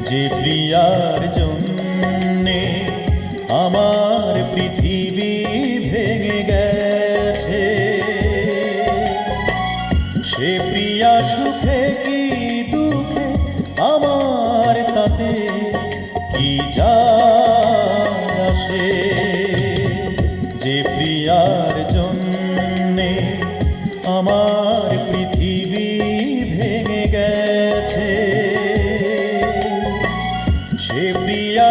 যে প্রিয়ার জন্যে আমার পৃথিবী ভেঙে গেছে, সে প্রিয়া সুখে কি দুঃখে আমার তাতে কি যায় আসে। যে প্রিয়ার জন্যে আমার পৃথিবী ভেঙে গেছে, সে প্রিয়া